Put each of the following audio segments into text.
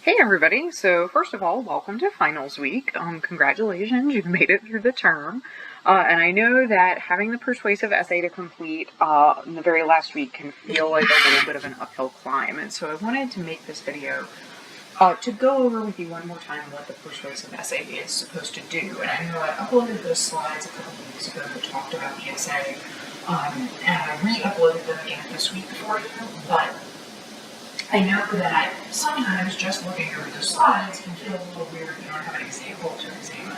Hey everybody, so first of all, welcome to finals week. Congratulations, you've made it through the term. And I know that having the persuasive essay to complete in the very last week can feel like a little bit of an uphill climb. And so I wanted to make this video to go over with you one more time what the persuasive essay is supposed to do. And I know I uploaded those slides a couple of weeks ago that talked about the essay, and I re-uploaded them again this week for you, but I know that sometimes just looking over the slides can feel a little weird if you don't have an example to examine.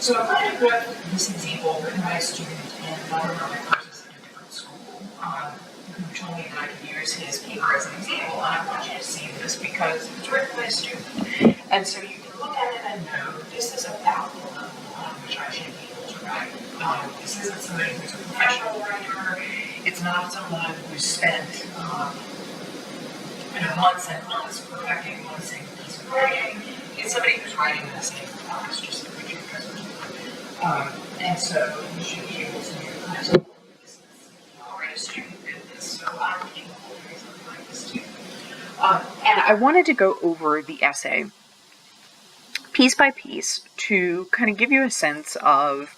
So I wanted to put this example written by a student in another of my courses at a different school, who told me that I could use his paper as an example, and I want you to see this because it's written by a student. And so you can look at it and know this is about the level on which I should be able to write. This isn't somebody who's a professional writer. It's not someone who's spent months and months perfecting one single piece of writing. It's somebody who's writing in the same class, just like you guys. And so you should be able to do this. Already a student did this, so I'm capable of doing something like this too. And I wanted to go over the essay piece by piece to kind of give you a sense of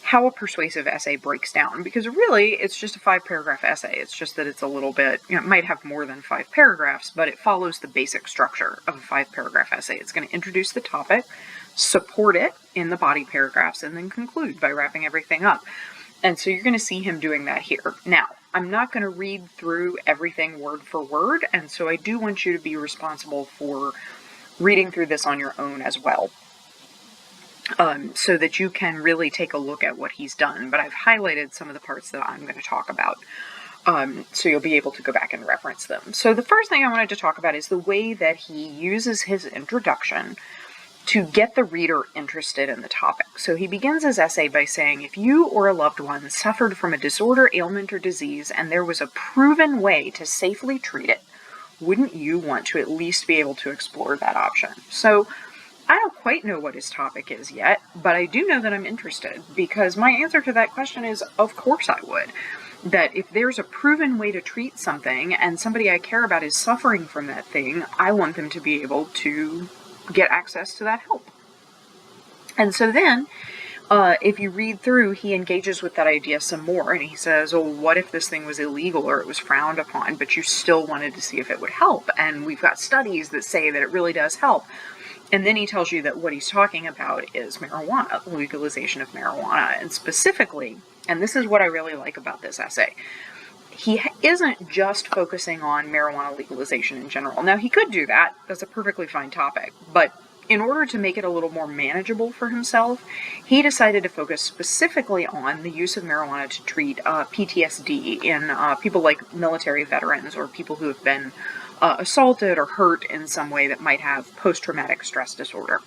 how a persuasive essay breaks down, because really it's just a 5-paragraph essay. It's just that it's a little bit, it might have more than 5 paragraphs, but it follows the basic structure of a 5-paragraph essay. It's going to introduce the topic, support it in the body paragraphs, and then conclude by wrapping everything up. And so you're going to see him doing that here. Now, I'm not going to read through everything word for word, and so I do want you to be responsible for reading through this on your own as well. So that you can really take a look at what he's done. But I've highlighted some of the parts that I'm going to talk about, so you'll be able to go back and reference them. So the first thing I wanted to talk about is the way that he uses his introduction to get the reader interested in the topic. So he begins his essay by saying, if you or a loved one suffered from a disorder, ailment, or disease, and there was a proven way to safely treat it, wouldn't you want to at least be able to explore that option? So I don't quite know what his topic is yet, but I do know that I'm interested, because my answer to that question is, of course I would. That if there's a proven way to treat something and somebody I care about is suffering from that thing, I want them to be able to get access to that help. And so then, if you read through, he engages with that idea some more, and he says, well, what if this thing was illegal or it was frowned upon, but you still wanted to see if it would help? And we've got studies that say that it really does help. And then he tells you that what he's talking about is marijuana, the legalization of marijuana. And specifically, and this is what I really like about this essay, he isn't just focusing on marijuana legalization in general. Now, he could do that. That's a perfectly fine topic. But in order to make it a little more manageable for himself, he decided to focus specifically on the use of marijuana to treat PTSD in people like military veterans or people who have been assaulted or hurt in some way that might have post-traumatic stress disorder.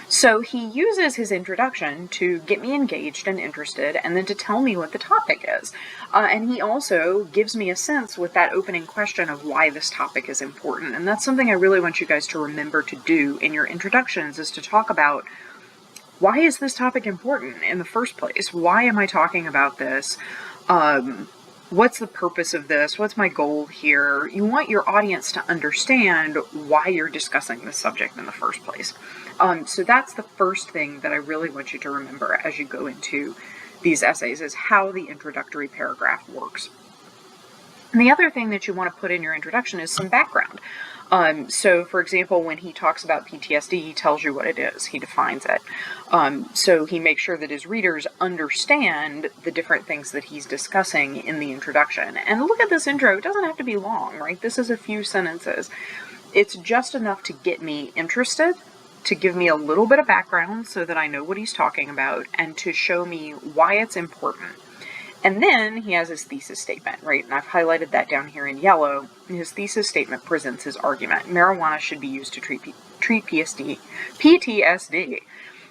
So he uses his introduction to get me engaged and interested, and then to tell me what the topic is. And he also gives me a sense with that opening question of why this topic is important. And that's something I really want you guys to remember to do in your introductions, is to talk about, why is this topic important in the first place? Why am I talking about this? What's the purpose of this? What's my goal here? You want your audience to understand why you're discussing this subject in the first place. So that's the first thing that I really want you to remember as you go into these essays, is how the introductory paragraph works. And the other thing that you want to put in your introduction is some background. So, for example, when he talks about PTSD, he tells you what it is. He defines it. So he makes sure that his readers understand the different things that he's discussing in the introduction. And look at this intro. It doesn't have to be long, right? This is a few sentences. It's just enough to get me interested, to give me a little bit of background so that I know what he's talking about, and to show me why it's important. And then he has his thesis statement, right? And I've highlighted that down here in yellow. His thesis statement presents his argument. Marijuana should be used to treat PTSD.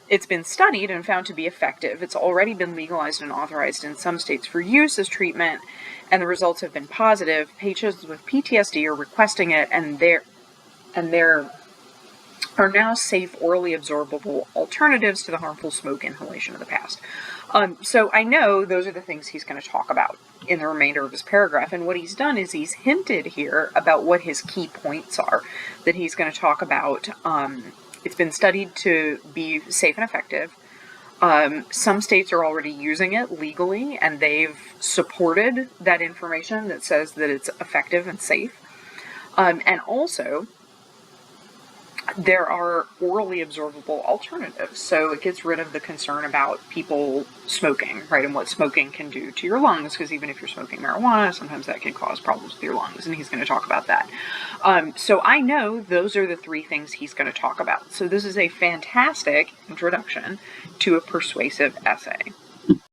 It's been studied and found to be effective. It's already been legalized and authorized in some states for use as treatment, and the results have been positive. Patients with PTSD are requesting it, and they're are now safe orally absorbable alternatives to the harmful smoke inhalation of the past. So I know those are the things he's going to talk about in the remainder of his paragraph. And what he's done is he's hinted here about what his key points are that he's going to talk about. It's been studied to be safe and effective. Some states are already using it legally, and they've supported that information that says that it's effective and safe. And also, there are orally absorbable alternatives. So it gets rid of the concern about people smoking, right, and what smoking can do to your lungs, because even if you're smoking marijuana, sometimes that can cause problems with your lungs, and he's going to talk about that. So I know those are the three things he's going to talk about. So this is a fantastic introduction to a persuasive essay.